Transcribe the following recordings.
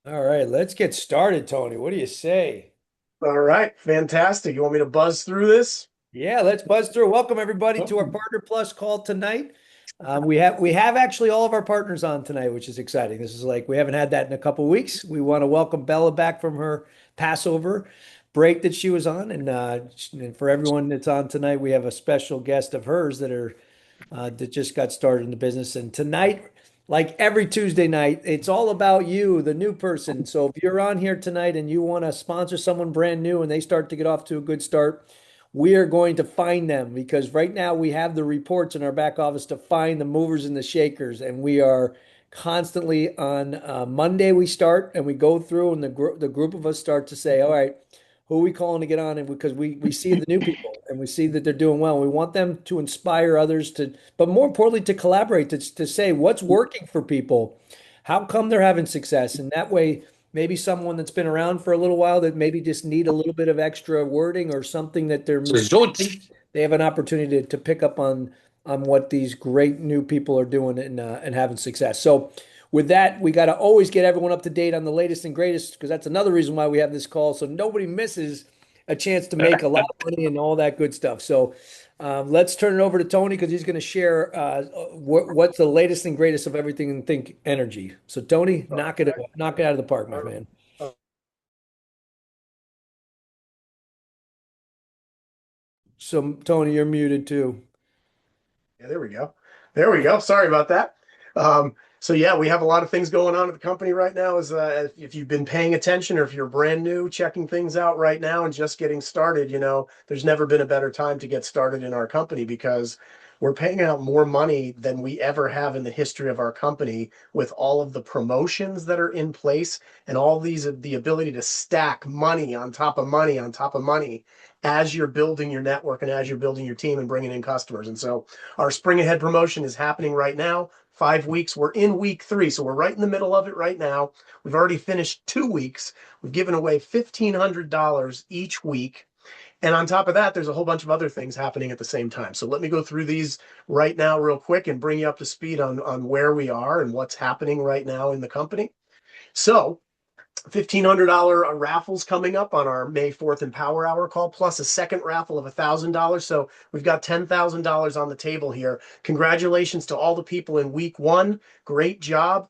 All right, let's get started, Tony. What do you say? All right, fantastic. You want me to buzz through this? Yeah, let's buzz through. Welcome everybody to our Partner Plus call tonight. We have actually all of our partners on tonight, which is exciting. This is like we haven't had that in a couple weeks. We want to welcome Bella back from her Passover break that she was on, and for everyone that's on tonight, we have a special guest of hers that just got started in the business. And tonight, like every Tuesday night, it's all about you, the new person. So if you're on here tonight and you want to sponsor someone brand new and they start to get off to a good start, we are going to find them because right now we have the reports in our back office to find the movers and the shakers, and we are constantly on Monday we start and we go through and the group of us start to say, all right, who are we calling to get on? And because we see the new people and we see that they're doing well. We want them to inspire others to, but more importantly, to collaborate, to say what's working for people. How come they're having success? And that way, maybe someone that's been around for a little while that maybe just need a little bit of extra wording or something that they're Results. missing, they have an opportunity to pick up on what these great new people are doing and having success. So with that, we got to always get everyone up to date on the latest and greatest because that's another reason why we have this call. So nobody misses a chance to make a lot of money and all that good stuff. So let's turn it over to Tony because he's going to share what's the latest and greatest of everything in Think Energy. So Tony, All right. knock it out of the park, my All man. right. So Tony, you're muted too. Yeah, there we go. There we go. Sorry about that. So yeah, we have a lot of things going on at the company right now. Is if you've been paying attention or if you're brand new, checking things out right now and just getting started, there's never been a better time to get started in our company because we're paying out more money than we ever have in the history of our company with all of the promotions that are in place and all these the ability to stack money on top of money on top of money as you're building your network and as you're building your team and bringing in customers. And so our spring ahead promotion is happening right now. 5 weeks. We're in week 3, so we're right in the middle of it right now. We've already finished 2 weeks. We've given away $1,500 each week. And on top of that, there's a whole bunch of other things happening at the same time. So let me go through these right now, real quick, and bring you up to speed on where we are and what's happening right now in the company. So, $1,500 raffles coming up on our May 4th and Power Hour call, plus a second raffle of $1,000. So we've got $10,000 on the table here. Congratulations to all the people in week 1. Great job.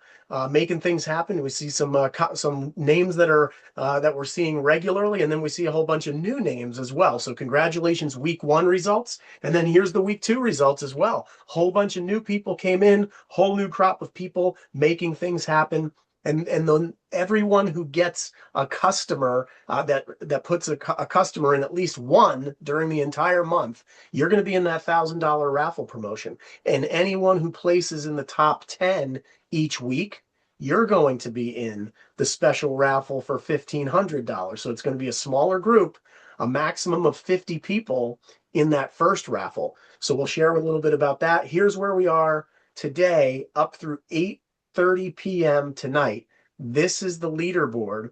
Making things happen. We see some names that we're seeing regularly, and then we see a whole bunch of new names as well. So congratulations, week 1 results, and then here's the week 2 results as well. Whole bunch of new people came in, whole new crop of people making things happen, and then everyone who gets a customer that puts a customer in at least one during the entire month, you're going to be in that $1,000 raffle promotion. And anyone who places in the top 10 each week, you're going to be in the special raffle for $1,500. So it's going to be a smaller group, a maximum of 50 people in that first raffle. So we'll share a little bit about that. Here's where we are today, up through 8:30 p.m. tonight. This is the leaderboard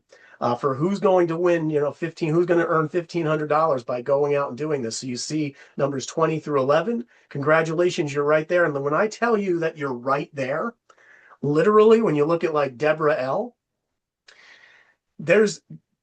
for who's going to win, who's going to earn $1,500 by going out and doing this. So you see numbers 20 through 11. Congratulations, you're right there. And when I tell you that you're right there, literally, when you look at like Deborah L, there's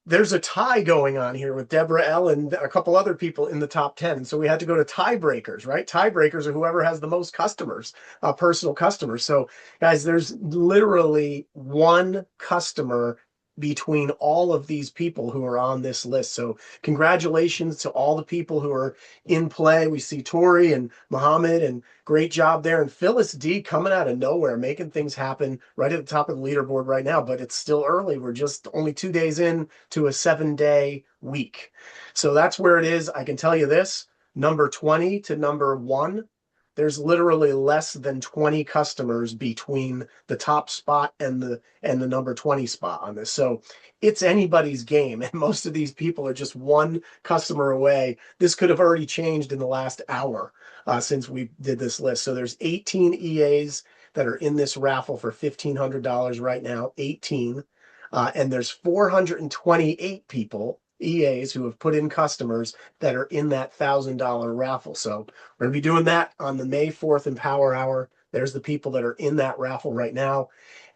there's a tie going on here with Deborah L and a couple other people in the top 10. So we had to go to tiebreakers, right? Tiebreakers are whoever has the most customers, personal customers. So guys, there's literally one customer between all of these people who are on this list. So congratulations to all the people who are in play. We see Tori and Muhammad, and great job there. And Phyllis D coming out of nowhere, making things happen right at the top of the leaderboard right now, but it's still early. We're just only 2 days in to a 7-day week. So that's where it is. I can tell you this, number 20 to number 1, there's literally less than 20 customers between the top spot and the number 20 spot on this. So it's anybody's game. And most of these people are just one customer away. This could have already changed in the last hour since we did this list. So there's 18 EAs that are in this raffle for $1,500 right now, 18. And there's 428 people, EAs, who have put in customers that are in that $1,000 raffle. So we're going to be doing that on the May 4th and Power Hour. There's the people that are in that raffle right now.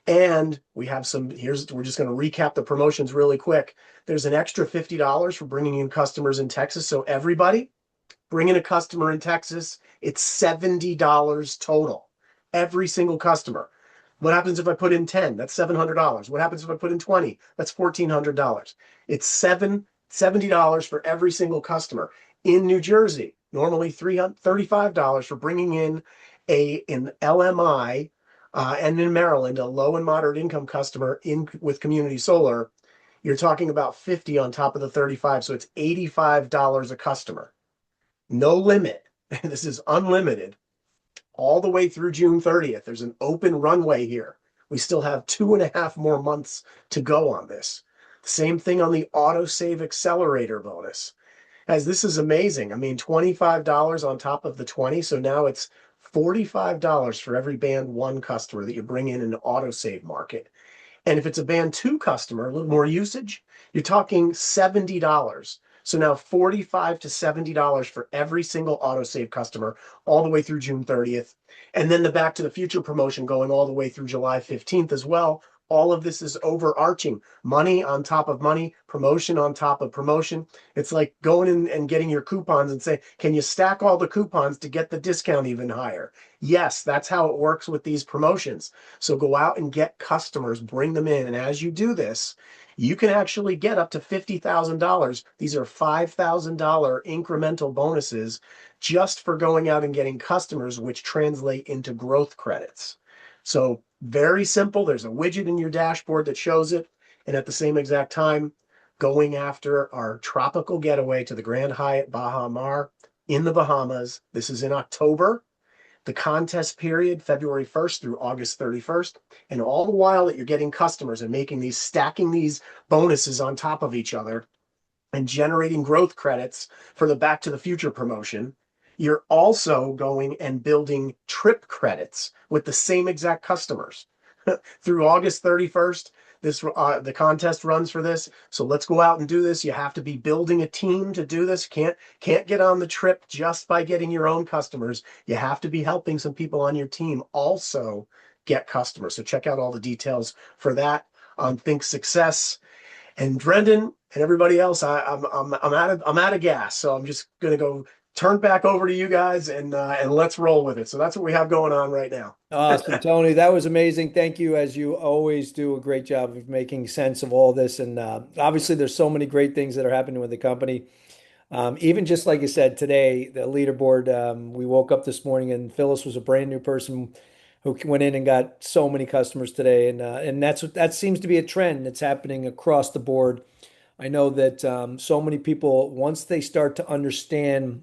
And we have some, we're just going to recap the promotions really quick. There's an extra $50 for bringing in customers in Texas. So everybody bring in a customer in Texas, it's $70 total. Every single customer. What happens if I put in 10? That's $700. What happens if I put in 20? That's $1,400. It's $70 for every single customer. In New Jersey, normally $35 for bringing in an LMI, and in Maryland, a low and moderate income customer in with community solar. You're talking about 50 on top of the 35, so it's $85 a customer. No limit. This is unlimited all the way through June 30th. There's an open runway here. We still have 2.5 more months to go on this. Same thing on the autosave accelerator bonus. As this is amazing. I mean, $25 on top of the 20. So now it's $45 for every band one customer that you bring in an autosave market. And if it's a band two customer, a little more usage, you're talking $70. So now $45 to $70 for every single autosave customer all the way through June 30th. And then the Back to the Future promotion going all the way through July 15th as well. All of this is overarching. Money on top of money, promotion on top of promotion. It's like going in and getting your coupons and say, can you stack all the coupons to get the discount even higher? Yes, that's how it works with these promotions. So go out and get customers, bring them in. And as you do this, you can actually get up to $50,000. These are $5,000 incremental bonuses just for going out and getting customers, which translate into growth credits. So very simple. There's a widget in your dashboard that shows it. And at the same exact time, going after our tropical getaway to the Grand Hyatt Baha Mar in the Bahamas. This is in October. The contest period, February 1st through August 31st. And all the while that you're getting customers and stacking these bonuses on top of each other and generating growth credits for the Back to the Future promotion, you're also going and building trip credits with the same exact customers. Through August 31st, the contest runs for this. So let's go out and do this. You have to be building a team to do this. Can't get on the trip just by getting your own customers. You have to be helping some people on your team also get customers. So check out all the details for that on Think Success. And Brendan and everybody else, I'm out of gas. So I'm just gonna go turn back over to you guys and let's roll with it. So that's what we have going on right now. Awesome, Tony. That was amazing. Thank you, as you always do a great job of making sense of all this. And obviously, there's so many great things that are happening with the company. Even just like you said today, the leaderboard. We woke up this morning and Phyllis was a brand new person who went in and got so many customers today, and that seems to be a trend that's happening across the board. I know that so many people, once they start to understand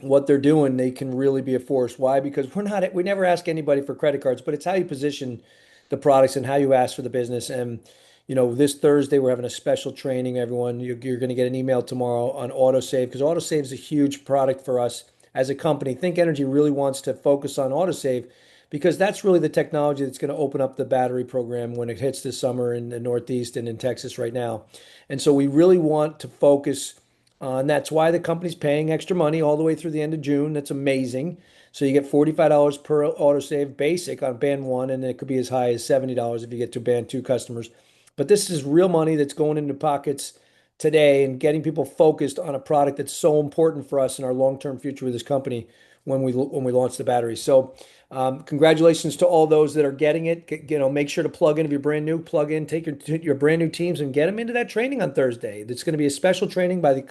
what they're doing, they can really be a force. Why? Because we never ask anybody for credit cards, but it's how you position the products and how you ask for the business. And, this Thursday, we're having a special training, everyone. You're going to get an email tomorrow on autosave because autosave is a huge product for us as a company. Think Energy really wants to focus on autosave because that's really the technology that's going to open up the battery program when it hits this summer in the Northeast and in Texas right now. And so we really want to focus, and that's why the company's paying extra money all the way through the end of June. That's amazing. So you get $45 per autosave basic on band one, and it could be as high as $70 if you get to band two customers. But this is real money that's going into pockets today and getting people focused on a product that's so important for us in our long-term future with this company when we launch the battery. So congratulations to all those that are getting it. Make sure to plug in if you're brand new. Plug in, take your brand new teams and get them into that training on Thursday. It's going to be a special training by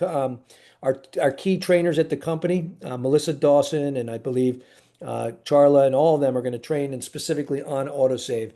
our key trainers at the company, Melissa Dawson, and I believe Charla, and all of them are going to train and specifically on autosave.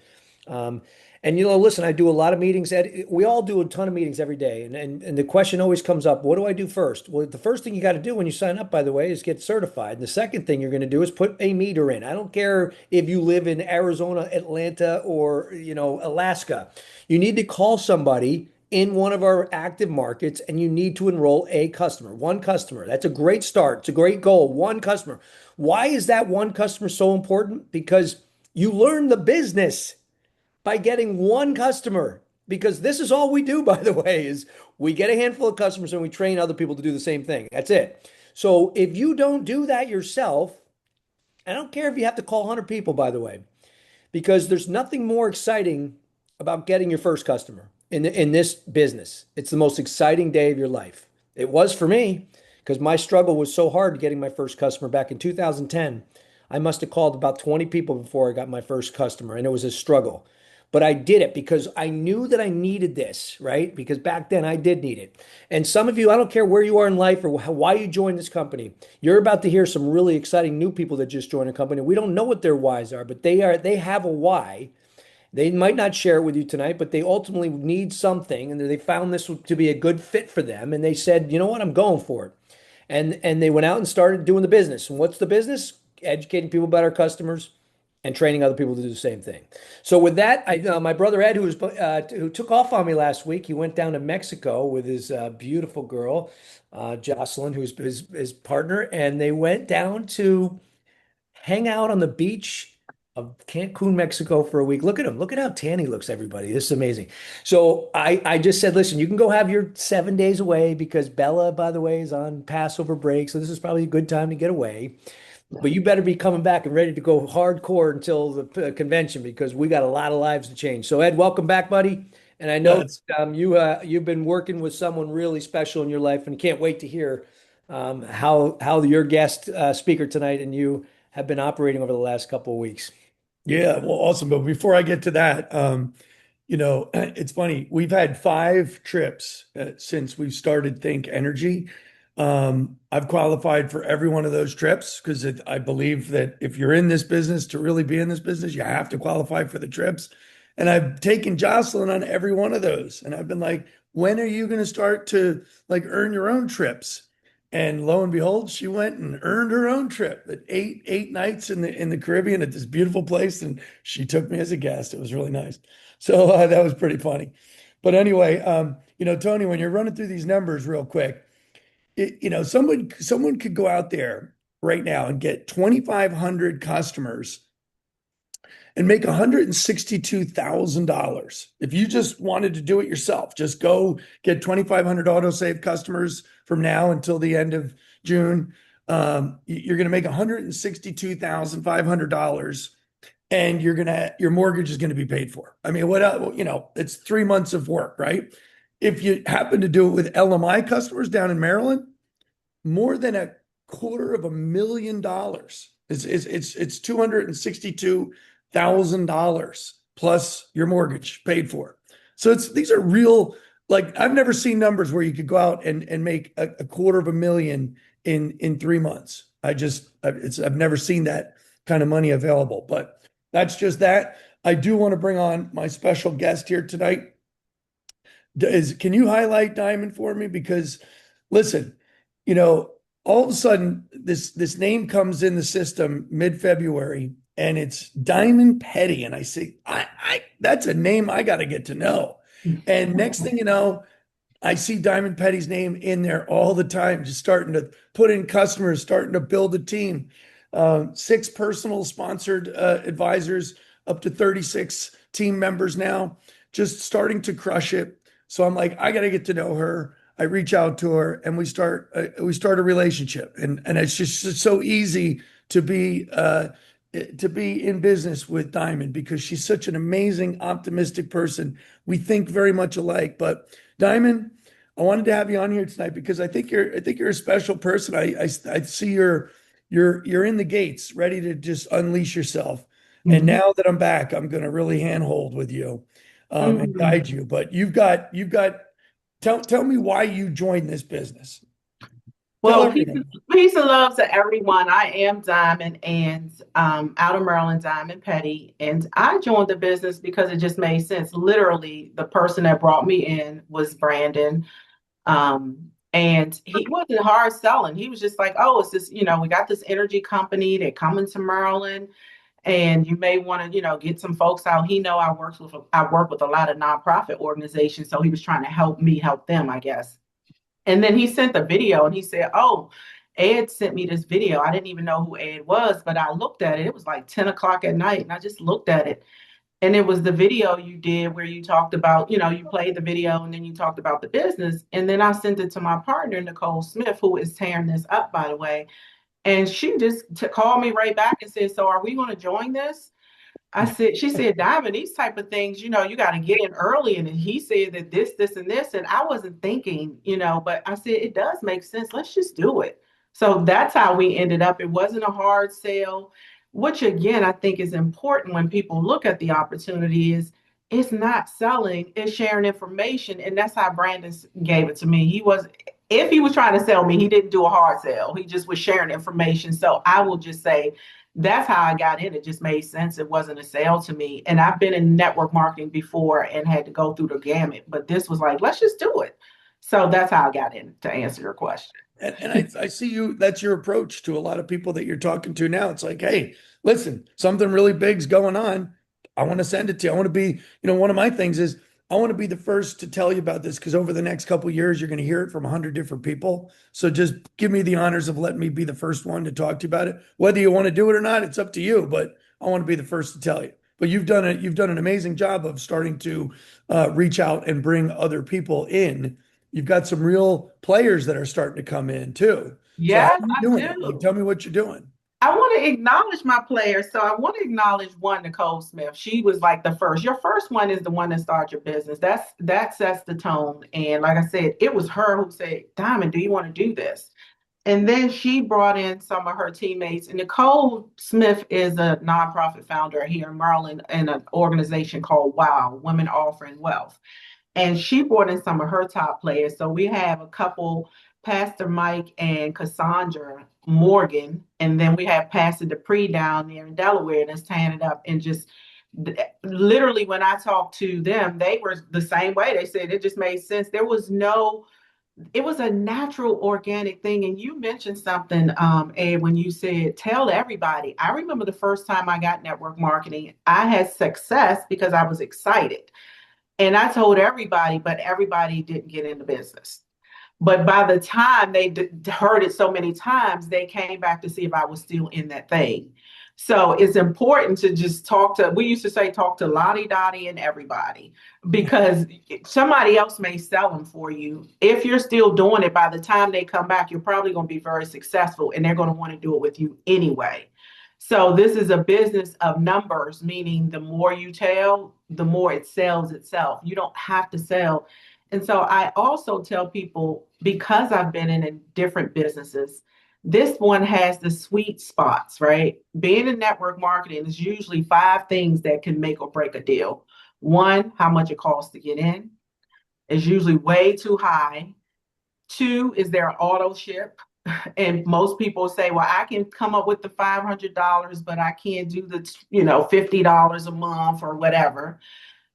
And listen, I do a lot of meetings. We all do a ton of meetings every day, and the question always comes up: what do I do first? Well, the first thing you got to do when you sign up, by the way, is get certified. And the second thing you're going to do is put a meter in. I don't care if you live in Arizona, Atlanta, or Alaska. You need to call somebody in one of our active markets, and you need to enroll a customer. One customer. That's a great start. It's a great goal. One customer. Why is that one customer so important? Because you learn the business by getting one customer, because this is all we do, by the way, is we get a handful of customers and we train other people to do the same thing. That's it. So if you don't do that yourself, I don't care if you have to call 100 people, by the way, because there's nothing more exciting about getting your first customer in this business. It's the most exciting day of your life. It was for me because my struggle was so hard getting my first customer back in 2010. I must have called about 20 people before I got my first customer, and it was a struggle. But I did it because I knew that I needed this, right? Because back then I did need it. And some of you, I don't care where you are in life or why you joined this company, you're about to hear some really exciting new people that just joined a company. We don't know what their whys are, but they have a why. They might not share it with you tonight, but they ultimately need something, and they found this to be a good fit for them. And they said, you know what, I'm going for it. And they went out and started doing the business. And what's the business? Educating people about our customers and training other people to do the same thing. So with that, my brother Ed, who took off on me last week, he went down to Mexico with his beautiful girl, Jocelyn, who's his partner, and they went down to hang out on the beach of Cancun, Mexico for a week. Look at him. Look at how tan he looks, everybody. This is amazing. So I just said, listen, you can go have your 7 days away because Bella, by the way, is on Passover break. So this is probably a good time to get away. But you better be coming back and ready to go hardcore until the convention because we got a lot of lives to change. So Ed, welcome back, buddy. And I know That's you've been working with someone really special in your life, and can't wait to hear how your guest speaker tonight and you have been operating over the last couple of weeks. yeah, well, awesome. But before I get to that, it's funny. We've had 5 trips since we started Think Energy. I've qualified for every one of those trips because I believe that if you're in this business to really be in this business, you have to qualify for the trips. And I've taken Jocelyn on every one of those. And I've been like, when are you going to start to like earn your own trips? And lo and behold, she went and earned her own trip at eight nights in the Caribbean at this beautiful place, and she took me as a guest. It was really nice. So that was pretty funny. But anyway, Tony, when you're running through these numbers real quick, someone could go out there right now and get 2,500 customers and make $162,000. If you just wanted to do it yourself, just go get 2,500 autosave customers from now until the end of June. You're going to make $162,500, and your mortgage is going to be paid for. I mean, it's 3 months of work, right? If you happen to do it with LMI customers down in Maryland, more than $250,000. It's $262,000 plus your mortgage paid for. So these are real. Like, I've never seen numbers where you could go out and make $250,000 in 3 months. I've never seen that kind of money available. But that's just that. I do want to bring on my special guest here tonight. Can you highlight Diamond for me? Because listen, all of a sudden this name comes in the system mid-February, and it's Diamond Petty, and I say, I that's a name I got to get to know. And next thing you know, I see Diamond Petty's name in there all the time, just starting to put in customers, starting to build a team. 6 personal sponsored advisors, up to 36 team members now, just starting to crush it. So I'm like, I got to get to know her. I reach out to her, and we start a relationship, and it's just so easy to be in business with Diamond because she's such an amazing, optimistic person. We think very much alike. But Diamond, I wanted to have you on here tonight because I think you're a special person. I see you're in the gates, ready to just unleash yourself. Mm-hmm. And now that I'm back, I'm going to really handhold with you and guide you. But you've got. Tell me why you joined this business. Well, peace and love to everyone. I am Diamond, and out of Maryland, Diamond Petty. And I joined the business because it just made sense. Literally, the person that brought me in was Brandon. And he wasn't hard selling. He was just like, oh, it's this, we got this energy company. They're coming to Maryland, and you may want to, get some folks out. I work with a lot of nonprofit organizations. So he was trying to help me help them, I guess. And then he sent the video, and he said, oh, Ed sent me this video. I didn't even know who Ed was, but I looked at it. It was like 10 o'clock at night, and I just looked at it. And it was the video you did where you talked about, you played the video, and then you talked about the business. And then I sent it to my partner, Nicole Smith, who is tearing this up, by the way. And she just called me right back and said, so are we going to join this? She said, Diamond, these type of things, you got to get in early. And he said that this, and this. And I wasn't thinking, but I said, it does make sense. Let's just do it. So that's how we ended up. It wasn't a hard sale, which again, I think is important when people look at the opportunity is it's not selling, it's sharing information. And that's how Brandon gave it to me. If he was trying to sell me, he didn't do a hard sell. He just was sharing information. So I will just say, that's how I got in. It just made sense. It wasn't a sale to me. And I've been in network marketing before and had to go through the gamut, but this was like, let's just do it. So that's how I got in, to answer your question. And I see that's your approach to a lot of people that you're talking to now. It's like, hey, listen, something really big's going on. I want to send it to you. I want to be, one of my things is I want to be the first to tell you about this because over the next couple of years, you're going to hear it from 100 different people. So just give me the honors of letting me be the first one to talk to you about it. Whether you want to do it or not, it's up to you, but I want to be the first to tell you. But you've done an amazing job of starting to reach out and bring other people in. You've got some real players that are starting to come in too. Yes, so how are you I doing do. it? Like, tell me what you're doing. I want to acknowledge my players. So I want to acknowledge one, Nicole Smith. She was like the first. Your first one is the one that starts your business. That sets the tone. And like I said, it was her who said, Diamond, do you want to do this? And then she brought in some of her teammates. And Nicole Smith is a nonprofit founder here in Maryland in an organization called WOW, Women Offering Wealth. And she brought in some of her top players. So we have a couple, Pastor Mike and Cassandra Morgan, and then we have Pastor Dupree down there in Delaware that's tying it up. And just literally when I talked to them, they were the same way. They said it just made sense. It was a natural, organic thing. And you mentioned something, Ed, when you said, tell everybody. I remember the first time I got network marketing, I had success because I was excited. And I told everybody, but everybody didn't get into business. But by the time they heard it so many times, they came back to see if I was still in that thing. So it's important to just we used to say, talk to Lottie Dottie and everybody, because somebody else may sell them for you. If you're still doing it, by the time they come back, you're probably going to be very successful and they're going to want to do it with you anyway. So this is a business of numbers, meaning the more you tell, the more it sells itself. You don't have to sell. And so I also tell people, because I've been in different businesses, this one has the sweet spots, right? Being in network marketing is usually 5 things that can make or break a deal. 1, how much it costs to get in. It's usually way too high. 2, is there auto ship? And most people say, well, I can come up with the $500, but I can't do the, $50 a month or whatever.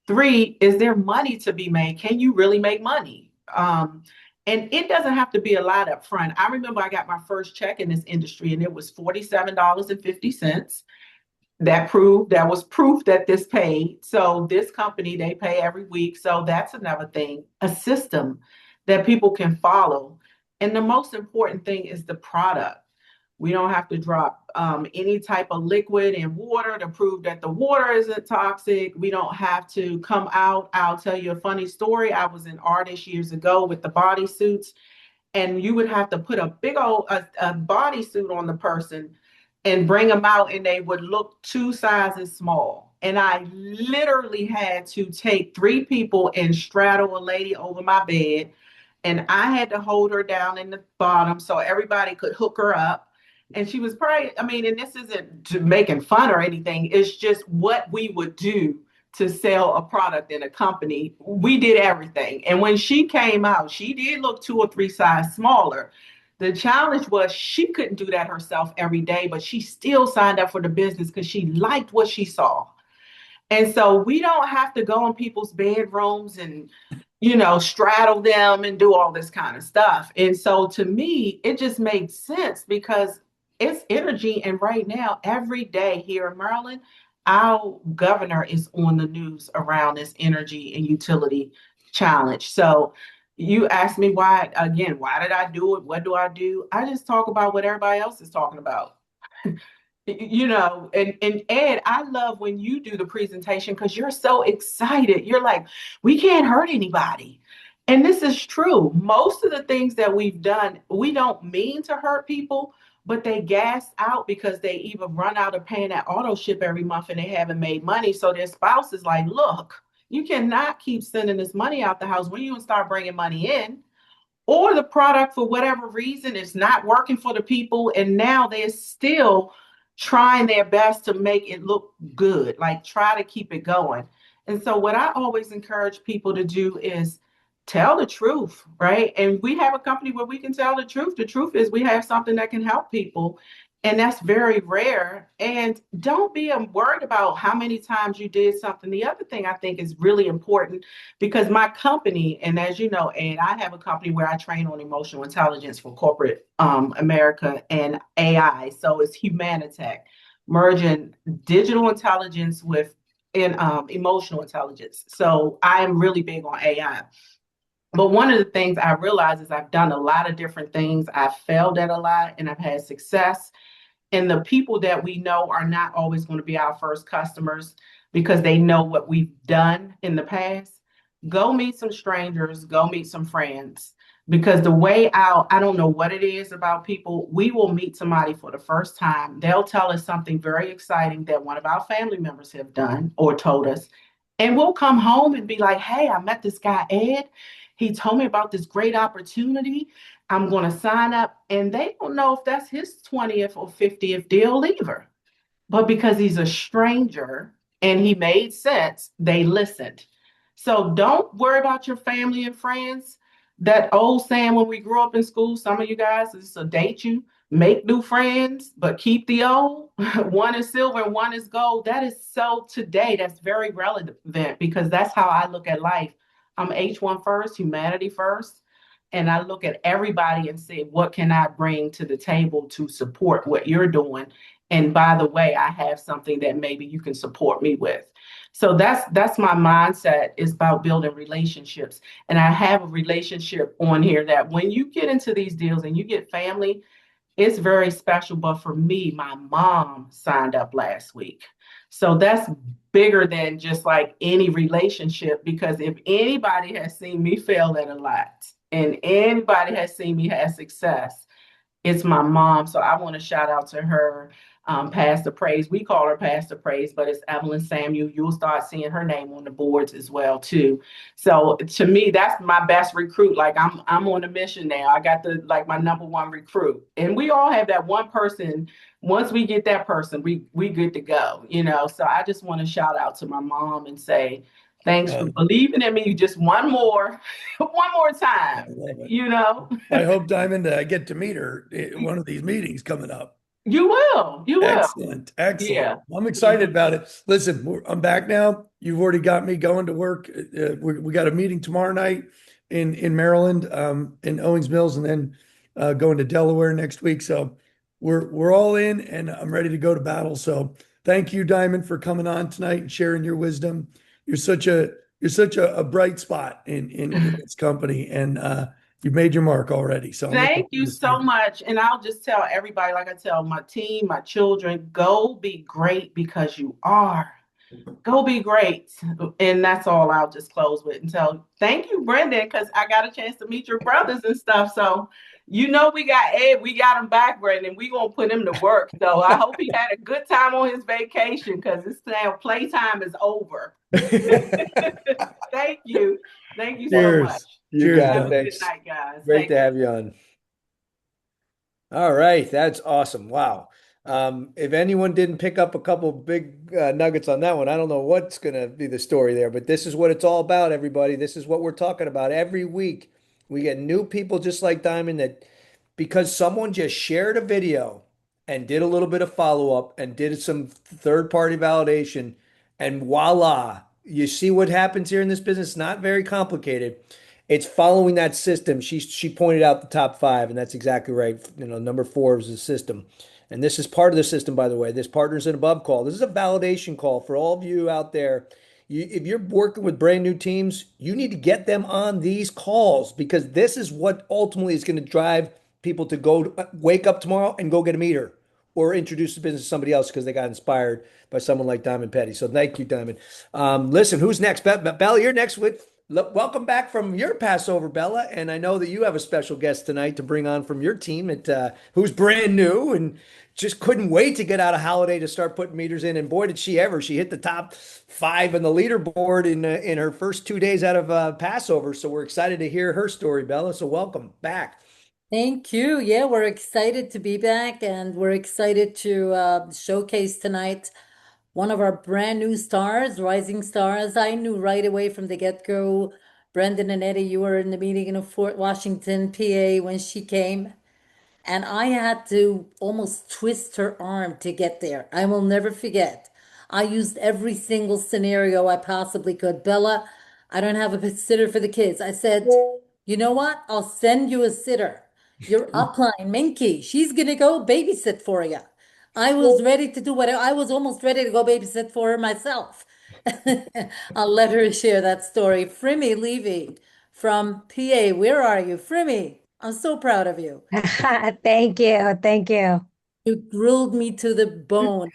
3, is there money to be made? Can you really make money? And it doesn't have to be a lot up front. I remember I got my first check in this industry and it was $47.50. That was proof that this paid. So this company, they pay every week. So that's another thing, a system that people can follow. And the most important thing is the product. We don't have to drop any type of liquid in water to prove that the water isn't toxic. We don't have to come out. I'll tell you a funny story. I was an artist years ago with the bodysuits, and you would have to put a big old a bodysuit on the person and bring them out, and they would look 2 sizes small. And I literally had to take 3 people and straddle a lady over my bed. And I had to hold her down in the bottom so everybody could hook her up. And she was probably, and this isn't to making fun or anything. It's just what we would do to sell a product in a company. We did everything. And when she came out, she did look 2 or 3 sizes smaller. The challenge was she couldn't do that herself every day, but she still signed up for the business because she liked what she saw. And so we don't have to go in people's bedrooms and straddle them and do all this kind of stuff. And so to me, it just made sense because it's energy. And right now, every day here in Maryland, our governor is on the news around this energy and utility challenge. So you asked me why did I do it? What do? I just talk about what everybody else is talking about. And Ed, I love when you do the presentation because you're so excited. You're like, we can't hurt anybody. And this is true. Most of the things that we've done, we don't mean to hurt people, but they gassed out because they either run out of paying that auto ship every month and they haven't made money. So their spouse is like, look, you cannot keep sending this money out the house. When you start bringing money in, or the product for whatever reason is not working for the people, and now they're still trying their best to make it look good, like try to keep it going. And so what I always encourage people to do is tell the truth, right? And we have a company where we can tell the truth. The truth is we have something that can help people, and that's very rare. And don't be worried about how many times you did something. The other thing I think is really important, because my company, and as you know, Ed, I have a company where I train on emotional intelligence for corporate America and AI. So it's Humanitech, merging digital intelligence with emotional intelligence. So I am really big on AI. But one of the things I realize is I've done a lot of different things. I've failed at a lot and I've had success. And the people that we know are not always going to be our first customers because they know what we've done in the past. Go meet some strangers, go meet some friends. Because the way out, I don't know what it is about people. We will meet somebody for the first time. They'll tell us something very exciting that one of our family members have done or told us. And we'll come home and be like, hey, I met this guy, Ed. He told me about this great opportunity. I'm going to sign up. And they don't know if that's his 20th or 50th deal either. But because he's a stranger and he made sense, they listened. So don't worry about your family and friends. That old saying when we grew up in school, some of you guys, is to date you, make new friends, but keep the old. One is silver and one is gold. That is so today. That's very relevant because that's how I look at life. I'm H1 first, humanity first. And I look at everybody and say, what can I bring to the table to support what you're doing? And by the way, I have something that maybe you can support me with. So that's my mindset, is about building relationships. And I have a relationship on here that when you get into these deals and you get family, it's very special. But for me, my mom signed up last week. So that's bigger than just like any relationship, because if anybody has seen me fail at a lot and anybody has seen me have success, it's my mom. So I want to shout out to her, Pastor Praise. We call her Pastor Praise, but it's Evelyn Samuel. You'll start seeing her name on the boards as well too. So to me, that's my best recruit. Like I'm on a mission now. I got my number one recruit, and we all have that one person. Once we get that person, we good to go. So I just want to shout out to my mom and say, thanks for believing in me. Just one more time. I hope, Diamond, I get to meet her at one of these meetings coming up. You will. Excellent. Yeah. I'm excited about it. Listen, I'm back now. You've already got me going to work. We got a meeting tomorrow night in Maryland, in Owings Mills, and then going to Delaware next week. So we're all in, and I'm ready to go to battle. So thank you, Diamond, for coming on tonight and sharing your wisdom. You're such a bright spot in this company, and you've made your mark already. So thank you so much. And I'll just tell everybody, like I tell my team, my children, go be great because you are. Go be great. And that's all I'll just close with and tell. Thank you, Brendan, because I got a chance to meet your brothers and stuff. So we got Ed, we got him back, Brendan. We gonna put him to work. So I hope he had a good time on his vacation, because it's now playtime is over. Thank you. Thank you so much. You got Have it. a Thanks. good night, guys. Great to have you on. All right, that's awesome. Wow. If anyone didn't pick up a couple big nuggets on that one, I don't know what's going to be the story there, but this is what it's all about, everybody. This is what we're talking about every week. We get new people just like Diamond, that because someone just shared a video and did a little bit of follow-up and did some third-party validation, and voila, you see what happens here in this business. Not very complicated. It's following that system. She pointed out the top five, and that's exactly right. Number 4 is the system. And this is part of the system, by the way. This Partners and Above call. This is a validation call for all of you out there. If you're working with brand new teams, you need to get them on these calls, because this is what ultimately is going to drive people to go wake up tomorrow and go get a meter or introduce the business to somebody else because they got inspired by someone like Diamond Petty. So thank you, Diamond. Listen, who's next? Bella, you're next with welcome back from your Passover, Bella. And I know that you have a special guest tonight to bring on from your team who's brand new and just couldn't wait to get out of holiday to start putting meters in. And boy, did she ever! She hit the top 5 on the leaderboard in her first 2 days out of Passover. So we're excited to hear her story, Bella. So welcome back. Thank you. Yeah, we're excited to be back and we're excited to showcase tonight one of our brand new stars, rising stars. I knew right away from the get-go, Brendan and Eddie, you were in the meeting in Fort Washington, PA, when she came. And I had to almost twist her arm to get there. I will never forget. I used every single scenario I possibly could. Bella, I don't have a sitter for the kids. I said, you know what? I'll send you a sitter. Your upline, Minky, she's gonna go babysit for you. I was ready to do whatever. I was almost ready to go babysit for her myself. I'll let her share that story. Frimmy Levy from PA, where are you? Frimmy, I'm so proud of you. Thank you. Thank you. You grilled me to the bone.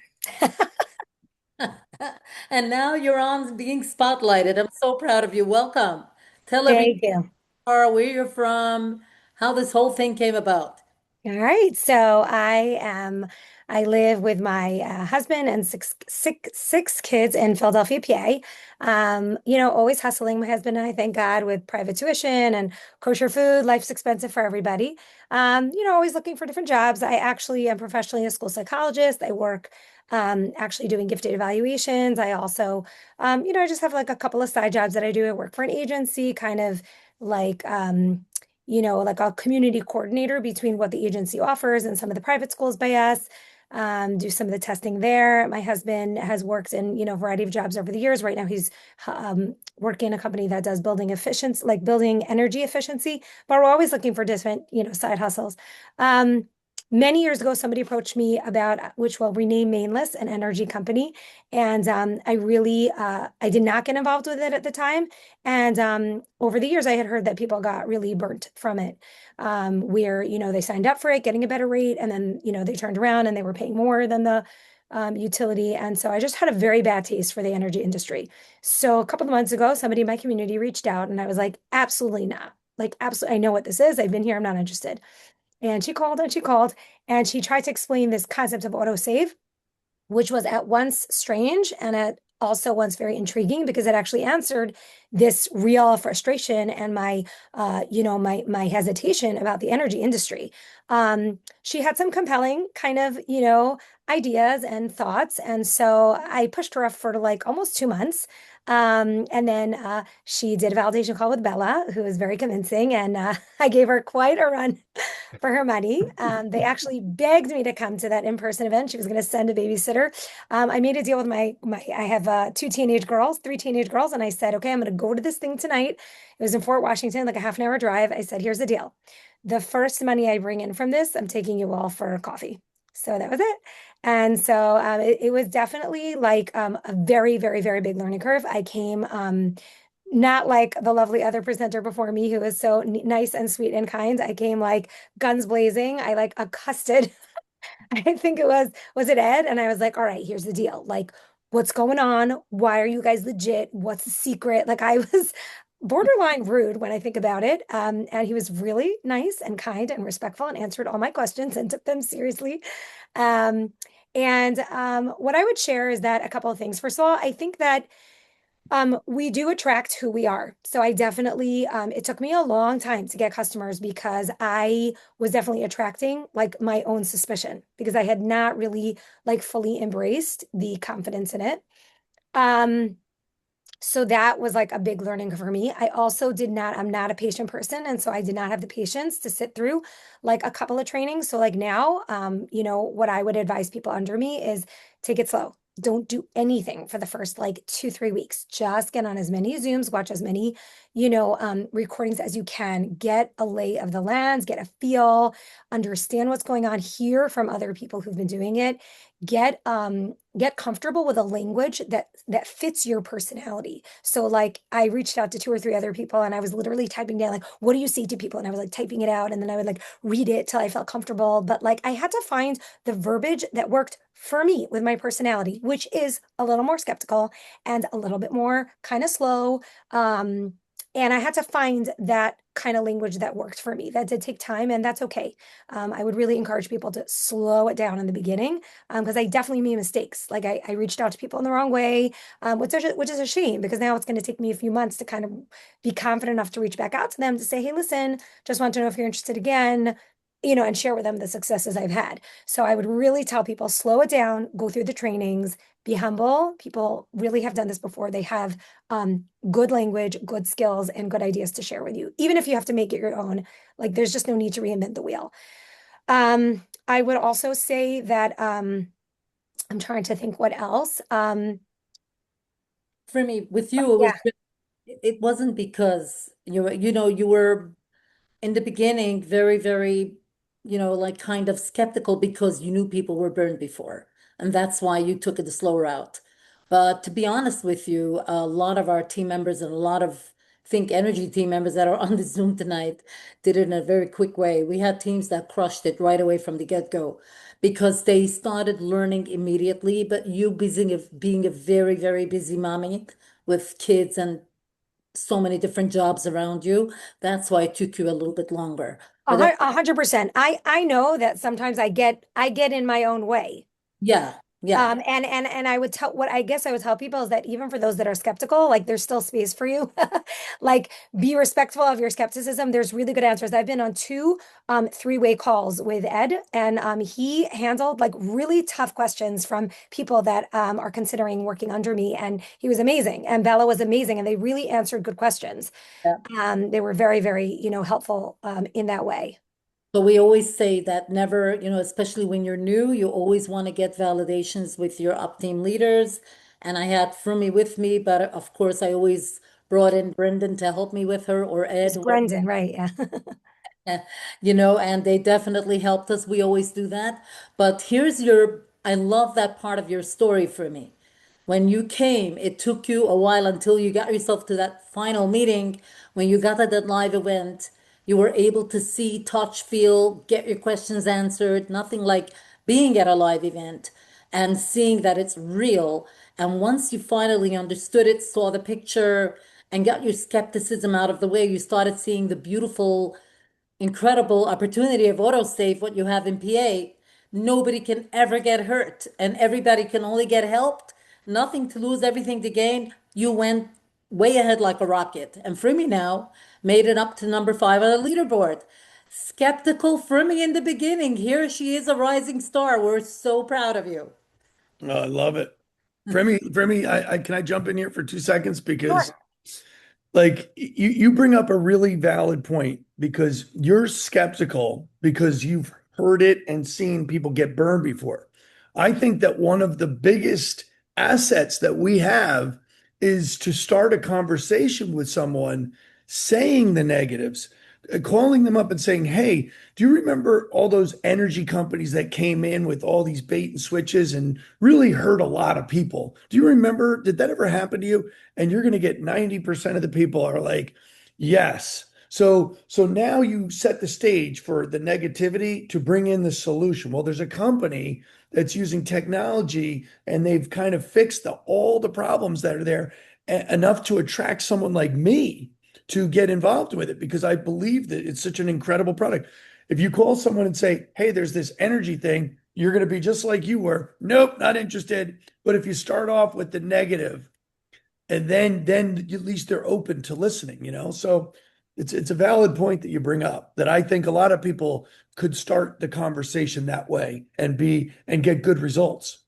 And now you're on being spotlighted. I'm so proud of you. Welcome. Tell everyone Thank you. where you're from, how this whole thing came about. All right. So I live with my husband and six kids in Philadelphia, PA. Always hustling, my husband and I, thank God, with private tuition and kosher food. Life's expensive for everybody. Always looking for different jobs. I actually am professionally a school psychologist. I work actually doing gifted evaluations. I also, I just have like a couple of side jobs that I do. I work for an agency, kind of like like a community coordinator between what the agency offers and some of the private schools by us, do some of the testing there. My husband has worked in, a variety of jobs over the years. Right now he's working in a company that does building efficiency, like building energy efficiency, but we're always looking for different, side hustles. Many years ago, somebody approached me about which will rename Mainless, an energy company. And I did not get involved with it at the time. And over the years, I had heard that people got really burnt from it, where, they signed up for it, getting a better rate. And then, they turned around and they were paying more than the utility. And so I just had a very bad taste for the energy industry. So a couple of months ago, somebody in my community reached out and I was like, absolutely not. Like, absolutely, I know what this is. I've been here. I'm not interested. And she called and she tried to explain this concept of autosave, which was at once strange and at also once very intriguing because it actually answered this real frustration and my hesitation about the energy industry. She had some compelling kind of, ideas and thoughts. And so I pushed her up for like almost 2 months. And then she did a validation call with Bella, who was very convincing. And I gave her quite a run for her money. They actually begged me to come to that in-person event. She was going to send a babysitter. I made a deal with I have 3 teenage girls, and I said, okay, I'm going to go to this thing tonight. It was in Fort Washington, like a half an hour drive. I said, here's the deal. The first money I bring in from this, I'm taking you all for coffee. So that was it. And so it was definitely like a very, very, very big learning curve. I came not like the lovely other presenter before me who was so nice and sweet and kind. I came like guns blazing. I like accosted. I think was it Ed? And I was like, all right, here's the deal. Like, what's going on? Why are you guys legit? What's the secret? Like I was borderline rude when I think about it. And he was really nice and kind and respectful and answered all my questions and took them seriously. What I would share is that a couple of things. First of all, I think that we do attract who we are. So I definitely, it took me a long time to get customers because I was definitely attracting like my own suspicion because I had not really like fully embraced the confidence in it. So that was like a big learning for me. I also I'm not a patient person. And so I did not have the patience to sit through like a couple of trainings. So like now, what I would advise people under me is take it slow. Don't do anything for the first like 2-3 weeks. Just get on as many Zooms, watch as many, recordings as you can. Get a lay of the lands, get a feel, understand what's going on, hear from other people who've been doing it. Get comfortable with a language that fits your personality. So like I reached out to 2 or 3 other people and I was literally typing down like, what do you say to people? And I was like typing it out and then I would like read it till I felt comfortable. But like I had to find the verbiage that worked for me with my personality, which is a little more skeptical and a little bit more kind of slow. And I had to find that kind of language that worked for me. That did take time, and that's okay. I would really encourage people to slow it down in the beginning, because I definitely made mistakes. Like I reached out to people in the wrong way, which is a shame, because now it's going to take me a few months to kind of be confident enough to reach back out to them to say, hey, listen, just want to know if you're interested again, and share with them the successes I've had. So I would really tell people, slow it down, go through the trainings, be humble. People really have done this before. They have good language, good skills, and good ideas to share with you. Even if you have to make it your own, like there's just no need to reinvent the wheel. I would also say that I'm trying to think what else. For me, with you, Yeah. it wasn't because you were in the beginning very, very, like kind of skeptical because you knew people were burned before. And that's why you took it the slow route. But to be honest with you, a lot of our team members and a lot of Think Energy team members that are on the Zoom tonight did it in a very quick way. We had teams that crushed it right away from the get-go because they started learning immediately. But you being a very, very busy mommy with kids and so many different jobs around you. That's why it took you a little bit longer. But 100%. I know that sometimes I get in my own way. yeah, yeah. And I would tell what I guess I would tell people is that even for those that are skeptical, like there's still space for you. Like be respectful of your skepticism. There's really good answers. I've been on two three-way calls with Ed, and he handled like really tough questions from people that are considering working under me, and he was amazing. And Bella was amazing, and they really answered good questions. They were very, very, helpful in that way. So we always say that never, especially when you're new, you always want to get validations with your up team leaders. And I had Frumi with me, but of course I always brought in Brendan to help me with her or Ed. It's Brendan, right? Yeah. And they definitely helped us. We always do that. But I love that part of your story for me. When you came, it took you a while until you got yourself to that final meeting. When you got at that live event, you were able to see, touch, feel, get your questions answered. Nothing like being at a live event and seeing that it's real. And once you finally understood it, saw the picture, and got your skepticism out of the way, you started seeing the beautiful, incredible opportunity of autosave, what you have in PA. Nobody can ever get hurt and everybody can only get helped. Nothing to lose, everything to gain. You went way ahead like a rocket. And Frimi now made it up to number 5 on the leaderboard. Skeptical Frimi in the beginning. Here she is, a rising star. We're so proud of you. Oh, I love it. Fremi, can I jump in here for 2 seconds? Because Sure. like you bring up a really valid point because you're skeptical because you've heard it and seen people get burned before. I think that one of the biggest assets that we have is to start a conversation with someone saying the negatives, calling them up and saying, hey, do you remember all those energy companies that came in with all these bait and switches and really hurt a lot of people? Do you remember? Did that ever happen to you? And you're going to get 90% of the people are like, yes. So now you set the stage for the negativity to bring in the solution. Well, there's a company that's using technology and they've kind of fixed all the problems that are there enough to attract someone like me to get involved with it because I believe that it's such an incredible product. If you call someone and say, hey, there's this energy thing, you're going to be just like you were. Nope, not interested. But if you start off with the negative, and then at least they're open to listening, So it's a valid point that you bring up that I think a lot of people could start the conversation that way and get good results.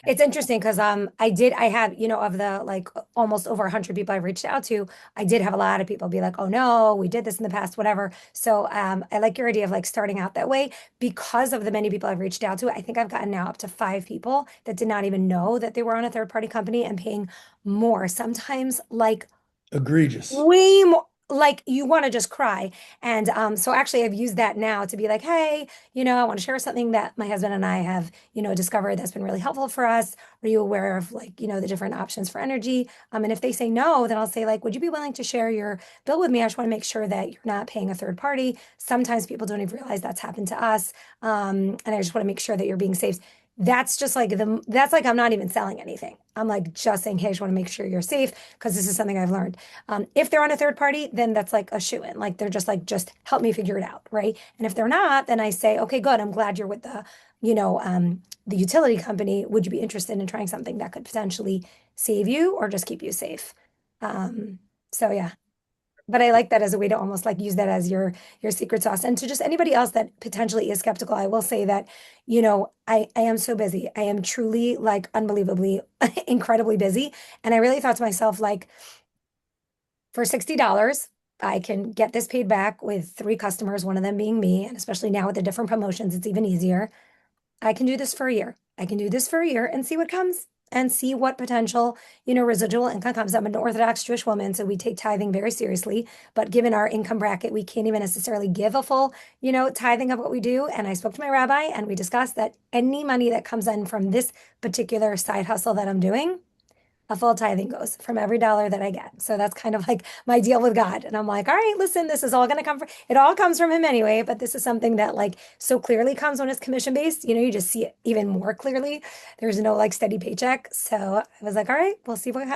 It's interesting because I have, of the like almost over 100 people I've reached out to, I did have a lot of people be like, oh no, we did this in the past, whatever. So I like your idea of like starting out that way because of the many people I've reached out to. I think I've gotten now up to 5 people that did not even know that they were on a third party company and paying more, sometimes like Egregious. way more. Like you want to just cry. And so actually I've used that now to be like, hey, I want to share something that my husband and I have, discovered that's been really helpful for us. Are you aware of like, the different options for energy? And if they say no, then I'll say like, would you be willing to share your bill with me? I just want to make sure that you're not paying a third party. Sometimes people don't even realize that's happened to us. And I just want to make sure that you're being safe. that's just like that's like I'm not even selling anything. I'm like just saying, hey, I just want to make sure you're safe because this is something I've learned. If they're on a third party, then that's like a shoe-in. Like they're just like, just help me figure it out, right? And if they're not, then I say, okay, good. I'm glad you're with the utility company. Would you be interested in trying something that could potentially save you or just keep you safe? So yeah. But I like that as a way to almost like use that as your secret sauce. And to just anybody else that potentially is skeptical, I will say that, I am so busy. I am truly like unbelievably incredibly busy. And I really thought to myself, like, for $60, I can get this paid back with 3 customers, one of them being me, and especially now with the different promotions, it's even easier. I can do this for a year. I can do this for a year and see what comes and see what potential, residual income comes. I'm an Orthodox Jewish woman, so we take tithing very seriously. But given our income bracket, we can't even necessarily give a full, tithing of what we do. And I spoke to my rabbi and we discussed that any money that comes in from this particular side hustle that I'm doing, a full tithing goes from every dollar that I get. So that's kind of like my deal with God. And I'm like, all right, listen, this is all going to come from, it all comes from him anyway. But this is something that like so clearly comes when it's commission based. You just see it even more clearly. There's no like steady paycheck. So I was like, all right, we'll see what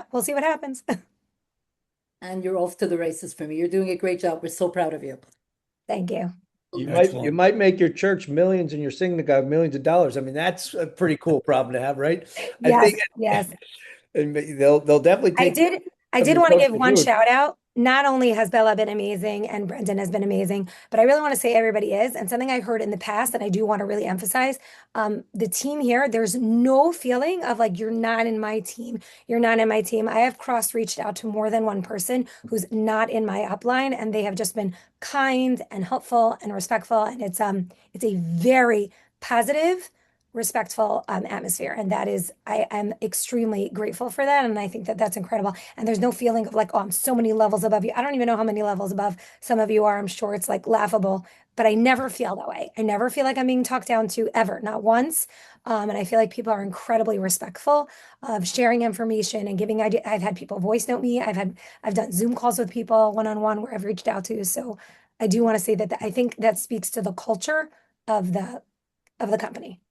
happens. And you're off to the races for me. You're doing a great job. We're so proud of you. Thank you. You Excellent. might make your church millions and your synagogue millions of dollars. I mean, that's a pretty cool problem to have, right? I Yes, think yes. and they'll definitely I take did I some of did your want to coach give to one do it. shout out. Not only has Bella been amazing and Brendan has been amazing, but I really want to say everybody is. And something I heard in the past that I do want to really emphasize, the team here, there's no feeling of like you're not in my team. You're not in my team. I have reached out to more than one person who's not in my upline, and they have just been kind and helpful and respectful. And it's a very positive, respectful atmosphere, and that is, I am extremely grateful for that, and I think that that's incredible. And there's no feeling of like, oh, I'm so many levels above you. I don't even know how many levels above some of you are. I'm sure it's like laughable, but I never feel that way. I never feel like I'm being talked down to ever, not once. And I feel like people are incredibly respectful of sharing information and giving idea. I've had people voice note me. I've done Zoom calls with people one-on-one where I've reached out to. So I do want to say that I think that speaks to the culture of the company.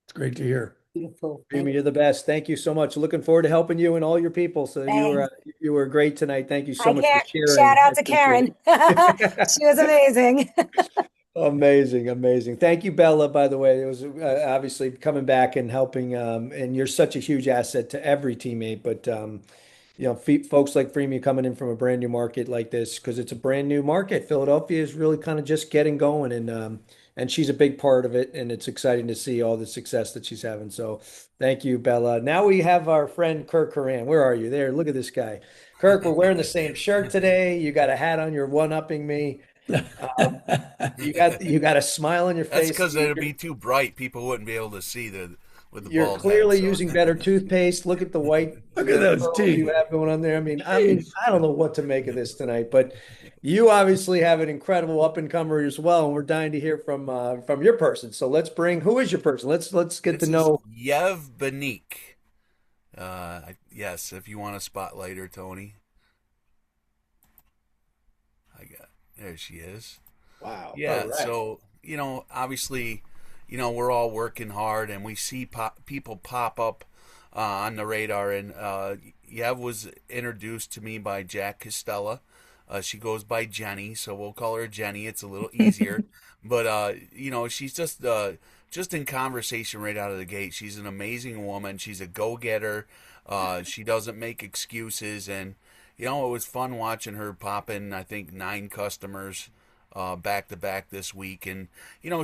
It's great to hear. Beautiful. Amy, you're the best. Thank you so much. Looking forward to helping you and all your people. So Thanks. you were great tonight. Thank you so I much for can't sharing. shout I out to appreciate Karen. it. She was amazing. Amazing, amazing. Thank you, Bella, by the way. It was obviously coming back and helping, and you're such a huge asset to every teammate. But folks like Freemium coming in from a brand new market like this, because it's a brand new market. Philadelphia is really kind of just getting going, and she's a big part of it, and it's exciting to see all the success that she's having. So thank you, Bella. Now we have our friend Kirk Horan. Where are you? There, look at this guy. Kirk, we're wearing the same shirt today. You got a hat on, you're one-upping me. You got a smile on your That's face. because it'd be too bright. People wouldn't be able to see with the You're bald clearly head. So. using better toothpaste. Look at the white Look at those curls teeth. you have going on there. I mean, Jeez. I don't know what to make of this tonight, but you obviously have an incredible up and comer as well, and we're dying to hear from your person. So who is your person? Let's get This to know. is Yev Benik. Yes, if you want a spotlight her, Tony. There she is. Wow. Yeah, All right. so, obviously, we're all working hard and we see people pop up on the radar. And Yev was introduced to me by Jack Costella. She goes by Jenny, so we'll call her Jenny. It's a little easier. But, she's just in conversation right out of the gate. She's an amazing woman. She's a go-getter. She doesn't make excuses. And, it was fun watching her pop in, I think, 9 customers back to back this week. And,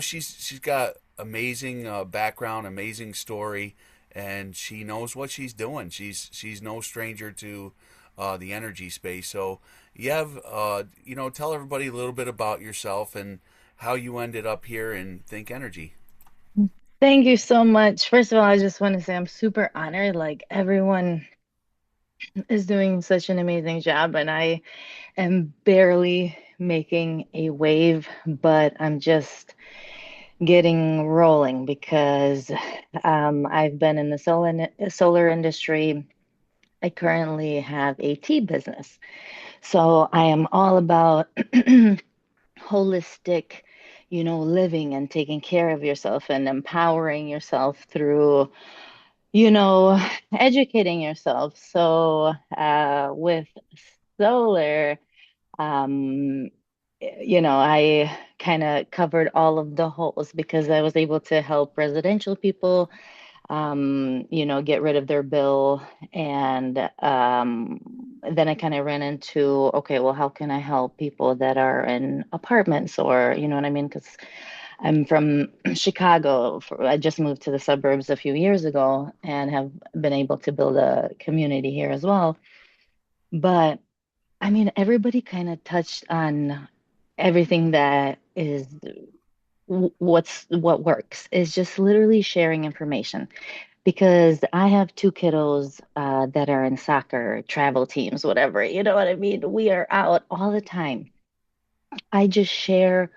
she's got amazing background, amazing story, and she knows what she's doing. She's no stranger to the energy space. So, Yev, tell everybody a little bit about yourself and how you ended up here in Think Energy. Thank you so much. First of all, I just want to say I'm super honored. Like everyone is doing such an amazing job, and I am barely making a wave, but I'm just getting rolling because I've been in the solar industry. I currently have a tea business. So I am all about holistic, living and taking care of yourself and empowering yourself through, educating yourself. So with solar, um, I kind of covered all of the holes because I was able to help residential people, get rid of their bill. And then I kind of ran into, okay, well, how can I help people that are in apartments or, you know what I mean? Because I'm from Chicago. I just moved to the suburbs a few years ago and have been able to build a community here as well. But I mean, everybody kind of touched on everything that is what works is just literally sharing information because I have two kiddos that are in soccer, travel teams, whatever. You know what I mean? We are out all the time. I just share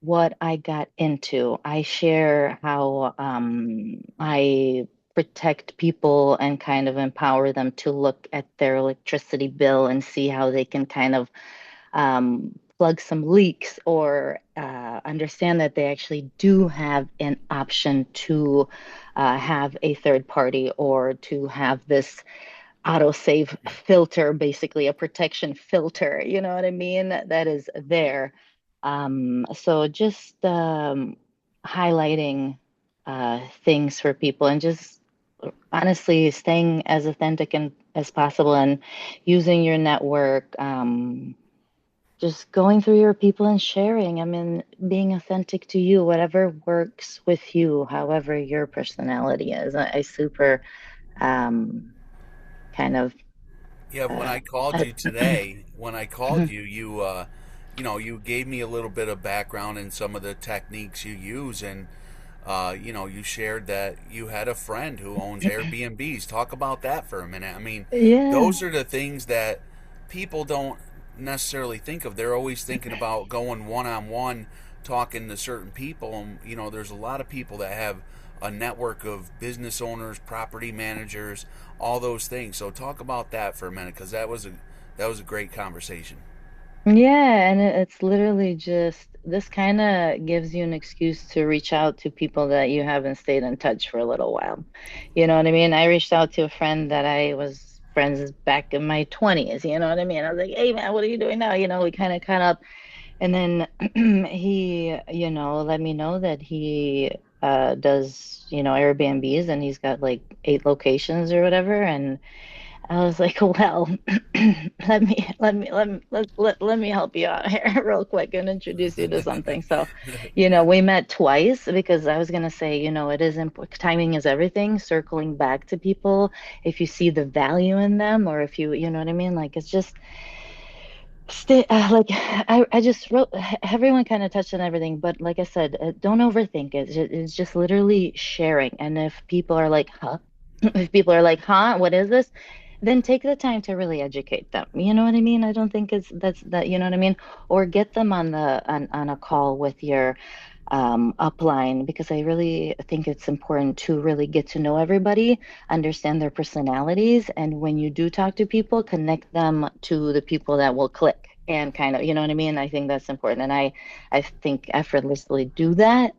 what I got into. I share how I protect people and kind of empower them to look at their electricity bill and see how they can kind of plug some leaks or understand that they actually do have an option to have a third party or to have this autosave filter, basically a protection filter, you know what I mean? That is there. So just highlighting things for people and just honestly staying as authentic and as possible and using your network, just going through your people and sharing. I mean, being authentic to you, whatever works with you, however your personality is. I super kind of Yeah, when uh, I called I, you today, when I called you, you gave me a little bit of background in some of the techniques you use, and you shared that you had a friend who owns Airbnbs. Talk about that for a minute. I mean, yeah. those are the things that people don't necessarily think of. They're always thinking about going one on one, talking to certain people. And, there's a lot of people that have a network of business owners, property managers, all those things. So talk about that for a minute, because that was a great conversation. Yeah, and it's literally just this kind of gives you an excuse to reach out to people that you haven't stayed in touch for a little while. You know what I mean? I reached out to a friend that I was friends back in my 20s, you know what I mean? I was like, "Hey man, what are you doing now?" We kind of caught up and then he, let me know that he does, Airbnbs and he's got like 8 locations or whatever. And I was like, well, let me help you out here real quick and introduce you to something. So, we met twice because I was gonna say, it is important. Timing is everything. Circling back to people, if you see the value in them, or if you know what I mean, like it's just stay. Like I just wrote. Everyone kind of touched on everything, but like I said, don't overthink it. It's just literally sharing. And if people are like, huh? If people are like, huh, what is this? Then take the time to really educate them. You know what I mean? I don't think it's that's that, you know what I mean? Or get them on a call with your upline because I really think it's important to really get to know everybody, understand their personalities, and when you do talk to people, connect them to the people that will click and kind of, you know what I mean? I think that's important. And I think effortlessly do that.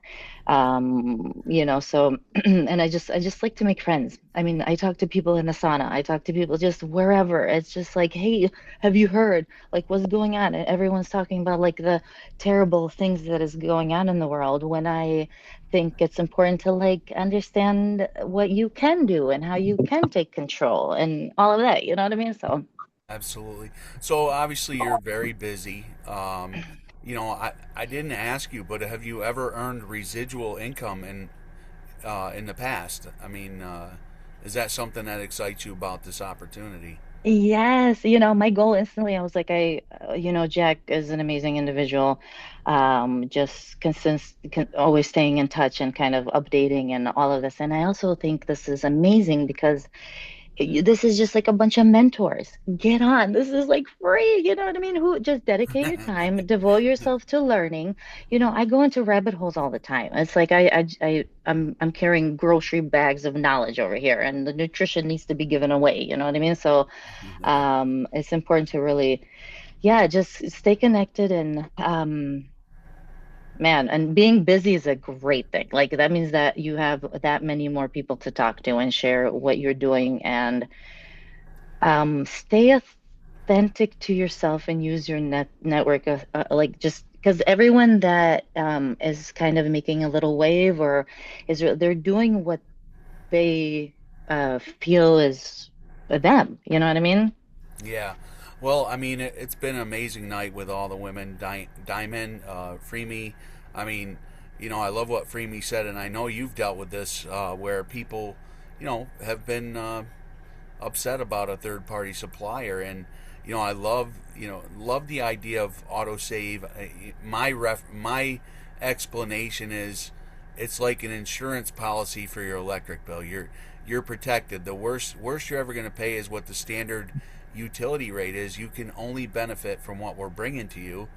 So and I just like to make friends. I mean, I talk to people in the sauna. I talk to people just wherever. It's just like, hey, have you heard? Like, what's going on? And everyone's talking about like the terrible things that is going on in the world when I think it's important to like understand what you can do and how you can take control and all of that. You know what I mean? So, Absolutely. So obviously you're very busy. I didn't ask you, but have you ever earned residual income in the past? I mean, is that something that excites you about this opportunity? yes, my goal instantly, I was like, Jack is an amazing individual. Just always staying in touch and kind of updating and all of this. And I also think this is amazing because this is just like a bunch of mentors. Get on. This is like free. You know what I mean? Who just dedicate your time, devote yourself to learning. I go into rabbit holes all the time. It's like I'm carrying grocery bags of knowledge over here, and the nutrition needs to be given away. You know what I mean? So, it's important to really, yeah, just stay connected and man, and being busy is a great thing. Like that means that you have that many more people to talk to and share what you're doing, and stay authentic to yourself and use your network like just because everyone that is kind of making a little wave or they're doing what they feel is them. You know what I mean? Yeah. Well, I mean, it's been an amazing night with all the women. Diamond, Freemy. I mean, I love what Freemy said, and I know you've dealt with this where people, have been upset about a third party supplier. And, I love the idea of autosave. My explanation is it's like an insurance policy for your electric bill. You're protected. The worst you're ever going to pay is what the standard utility rate is. You can only benefit from what we're bringing to you,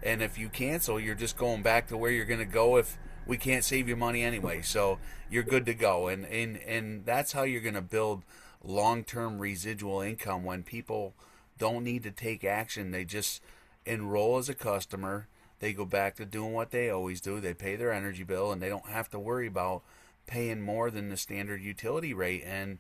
and if you cancel, you're just going back to where you're going to go if we can't save you money anyway. So you're good to go, and that's how you're going to build long-term residual income. When people don't need to take action, they just enroll as a customer. They go back to doing what they always do. They pay their energy bill, and they don't have to worry about paying more than the standard utility rate. And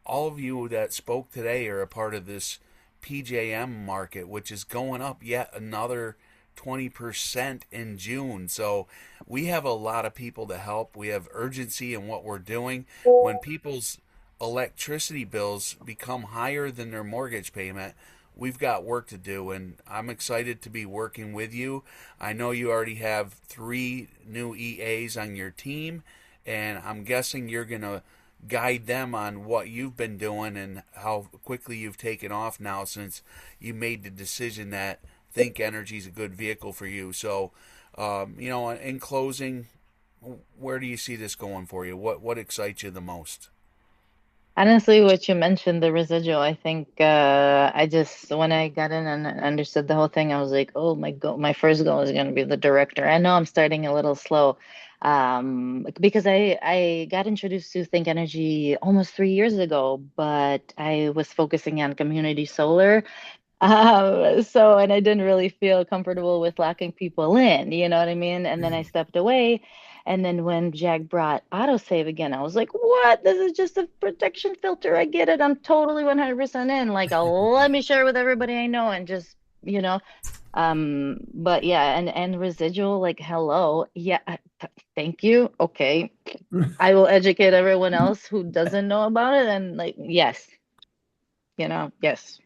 all of you that spoke today are a part of this PJM market, which is going up yet another 20% in June. So we have a lot of people to help. We have urgency in what we're doing. When people's electricity bills become higher than their mortgage payment, we've got work to do, and I'm excited to be working with you. I know you already have 3 new EAs on your team, and I'm guessing you're going to guide them on what you've been doing and how quickly you've taken off now since you made the decision that Think Energy is a good vehicle for you. So, in closing, where do you see this going for you? What excites you the most? Honestly, what you mentioned, the residual, I think when I got in and understood the whole thing, I was like, oh my God, my first goal is going to be the director. I know I'm starting a little slow because I got introduced to Think Energy almost 3 years ago, but I was focusing on community solar. And I didn't really feel comfortable with locking people in, you know what I mean? And then I stepped away. And then when Jack brought autosave again, I was like, what? This is just a protection filter. I get it. I'm totally 100% in. Like, let me share with everybody I know and just, but yeah, and residual, like, hello. Yeah, thank you. Okay. I will educate everyone else who doesn't know about it. And like, yes, yes.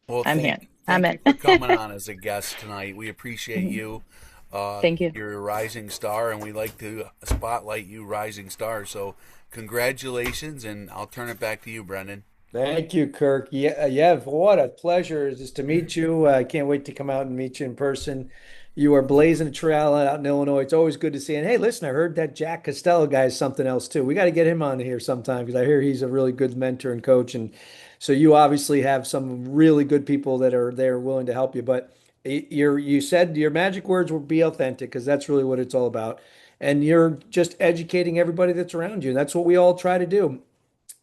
Well, I'm here. Thank I'm you in. for coming on as a guest tonight. We appreciate you. Thank you. You're a rising star, and we like to spotlight you rising stars. So congratulations, and I'll turn it back to you, Brendan. Thank you, Kirk. Yeah, what a pleasure just to meet you. I can't wait to come out and meet you in person. You are blazing a trail out in Illinois. It's always good to see. And hey, listen, I heard that Jack Costello guy is something else too. We got to get him on here sometime because I hear he's a really good mentor and coach. And so you obviously have some really good people that are there willing to help you. But you said your magic words were be authentic because that's really what it's all about. And you're just educating everybody that's around you. And that's what we all try to do.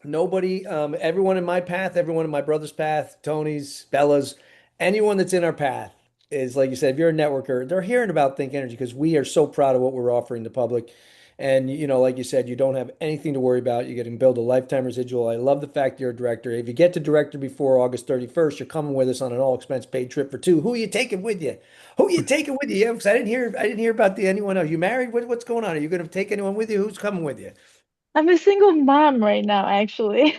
Nobody, everyone in my path, everyone in my brother's path, Tony's, Bella's, anyone that's in our path is like you said, if you're a networker, they're hearing about Think Energy because we are so proud of what we're offering the public. And like you said, you don't have anything to worry about. You're getting billed a lifetime residual. I love the fact you're a director. If you get to director before August 31st, you're coming with us on an all expense paid trip for 2. Who are you taking with you? Who are you taking with you? Yeah, because I didn't hear about anyone else. You married? What's going on? Are you going to take anyone with you? Who's coming with you? I'm a single mom right now, actually.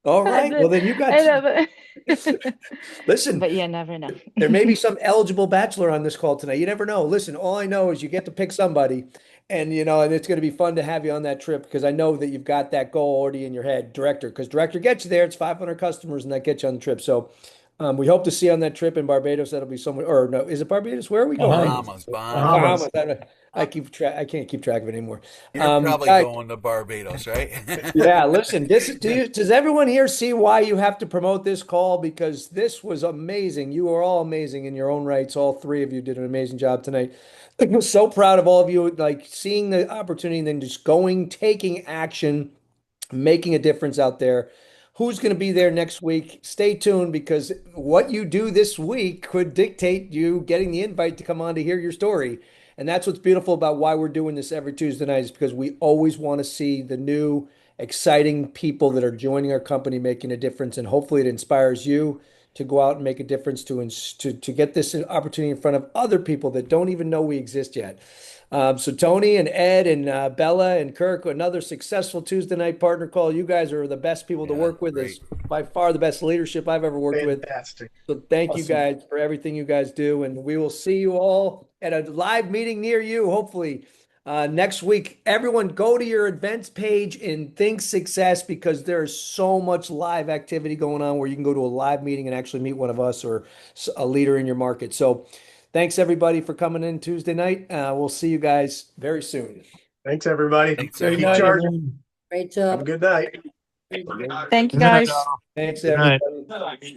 All right. Well, then you got. Listen, but you never know. There may be some eligible bachelor on this call tonight. You never know. Listen, all I know is you get to pick somebody, and and it's going to be fun to have you on that trip because I know that you've got that goal already in your head, director. Because director gets you there, it's 500 customers, and that gets you on the trip. So, we hope to see you on that trip in Barbados. That'll be somewhere, or no, is it Barbados? Where are we going? Bahamas. I can't keep track of it anymore. You're probably going to Barbados, right? Yeah, listen, does everyone here see why you have to promote this call? Because this was amazing. You are all amazing in your own rights. All 3 of you did an amazing job tonight. I'm so proud of all of you, like seeing the opportunity and then just taking action, making a difference out there. Who's going to be there next week? Stay tuned because what you do this week could dictate you getting the invite to come on to hear your story. And that's what's beautiful about why we're doing this every Tuesday night, is because we always want to see the new, exciting people that are joining our company making a difference. And hopefully it inspires you to go out and make a difference, to get this opportunity in front of other people that don't even know we exist yet. So Tony and Ed and Bella and Kirk, another successful Tuesday night partner call. You guys are the best people to work with. Is by far the best leadership I've ever worked with. Fantastic. So thank you Awesome. guys for everything you guys do, and we will see you all at a live meeting near you, hopefully next week. Everyone, go to your events page in Think Success, because there is so much live activity going on where you can go to a live meeting and actually meet one of us or a leader in your market. So thanks everybody for coming in Tuesday night. We'll see you guys very soon. Thanks, everybody. Thanks, Great Keep night, charging. everyone. Great Have a job. good night. Thank you, guys. Thanks Good night. everybody.